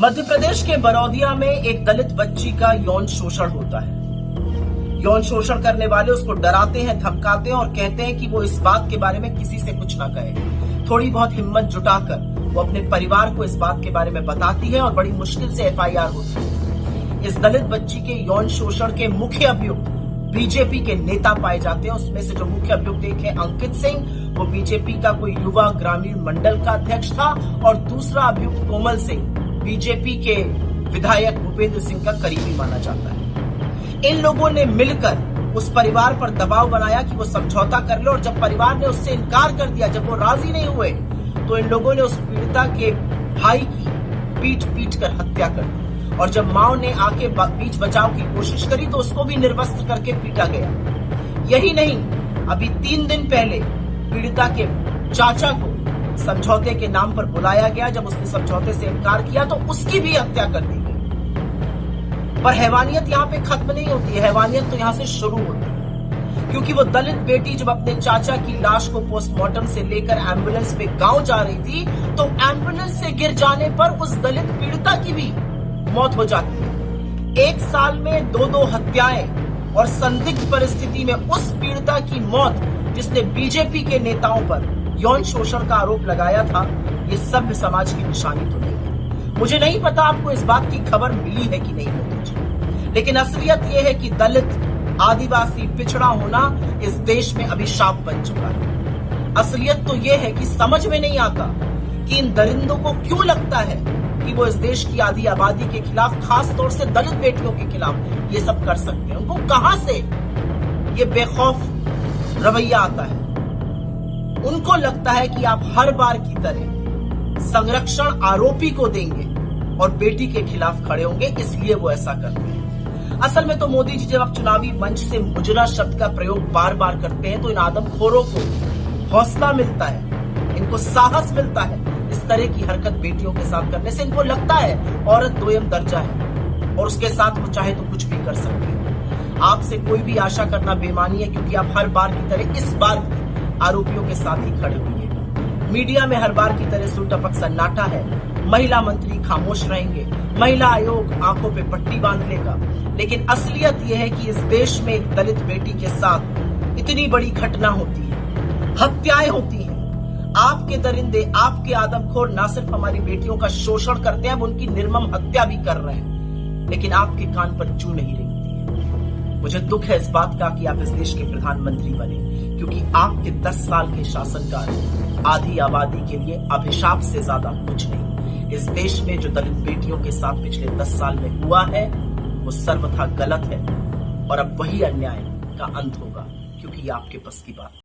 मध्य प्रदेश के बरौदिया में एक दलित बच्ची का यौन शोषण होता है। यौन शोषण करने वाले उसको डराते हैं, धमकाते हैं और कहते हैं कि वो इस बात के बारे में किसी से कुछ ना कहे। थोड़ी बहुत हिम्मत जुटाकर वो अपने परिवार को इस बात के बारे में बताती है और बड़ी मुश्किल से एफआईआर होती है। इस दलित बच्ची के यौन शोषण के मुख्य अभियुक्त बीजेपी के नेता पाए जाते हैं। उसमें से जो मुख्य अभियुक्त एक है अंकित सिंह, वो बीजेपी का कोई युवा ग्रामीण मंडल का अध्यक्ष था, और दूसरा अभियुक्त कोमल सिंह बीजेपी के विधायक भूपेंद्र सिंह का करीबी माना जाता है। इन लोगों ने मिलकर उस परिवार पर दबाव बनाया कि वो समझौता कर ले, और जब परिवार ने उससे इनकार कर दिया, जब वो राजी नहीं हुए, तो इन लोगों ने उस पीड़िता के भाई की पीट कर हत्या कर दी। और जब माओ ने आके बीच बचाव की कोशिश करी तो उसको भी निर्वस्त्र करके पीटा गया। यही नहीं, अभी 3 दिन पहले पीड़िता के चाचा को समझौते के नाम पर बुलाया गया। जब उसने समझौते से इनकार किया तो उसकी भी हत्या कर दी गई। पर हैवानियत यहाँ पे खत्म नहीं होती है, हैवानियत तो यहाँ से शुरू होती है। क्योंकि वो दलित बेटी जब अपने चाचा की लाश को पोस्टमार्टम से लेकर एम्बुलेंस में गांव जा रही थी, तो एम्बुलेंस से गिर जाने पर उस दलित पीड़िता की भी मौत हो जाती है। 1 साल में 2 हत्याएं और संदिग्ध परिस्थिति में उस पीड़िता की मौत, जिसने बीजेपी के नेताओं पर यौन शोषण का आरोप लगाया था, ये सभ्य समाज की निशानी तो नहीं है। मुझे नहीं पता आपको इस बात की खबर मिली है कि नहीं मिली, लेकिन असलियत यह है कि दलित, आदिवासी, पिछड़ा होना इस देश में अभिशाप बन चुका है। असलियत तो यह है कि समझ में नहीं आता कि इन दरिंदों को क्यों लगता है कि वो इस देश की आधी आबादी के खिलाफ, खास तौर से दलित बेटियों के खिलाफ ये सब कर सकते हैं। उनको कहां से ये बेखौफ रवैया आता है? उनको लगता है कि आप हर बार की तरह संरक्षण आरोपी को देंगे और बेटी के खिलाफ खड़े होंगे, इसलिए वो ऐसा करते हैं। असल में तो मोदी जी जब आप चुनावी मंच से मुजरा शब्द का प्रयोग बार बार करते हैं तो इन आदमखोरों को हौसला मिलता है, इनको साहस मिलता है। इस तरह की हरकत बेटियों के साथ करने से इनको लगता है औरत दोयम दर्जा है और उसके साथ वो चाहे तो कुछ भी कर सकते हैं। आपसे कोई भी आशा करना बेमानी है, क्योंकि आप हर बार की तरह इस बार आरोपियों के साथ ही खड़े हुए। मीडिया में हर बार की तरह सुटपक सन्नाटा है। महिला मंत्री खामोश रहेंगे, महिला आयोग आंखों पे पट्टी बांध लेगा, लेकिन असलियत यह है कि इस देश में एक दलित बेटी के साथ इतनी बड़ी घटना होती है, हत्याएं होती हैं। आपके दरिंदे, आपके आदमखोर ना सिर्फ हमारी बेटियों का शोषण करते हैं, अब उनकी निर्मम हत्या भी कर रहे हैं, लेकिन आपके कान पर जू नहीं रेंगती है। मुझे दुख है इस बात का कि आप इस देश के प्रधानमंत्री बने, क्योंकि आपके 10 साल के शासनकाल आधी आबादी के लिए अभिशाप से ज्यादा कुछ नहीं। इस देश में जो दलित बेटियों के साथ पिछले 10 साल में हुआ है, वो सर्वथा गलत है, और अब वही अन्याय का अंत होगा, क्योंकि ये आपके बस की बात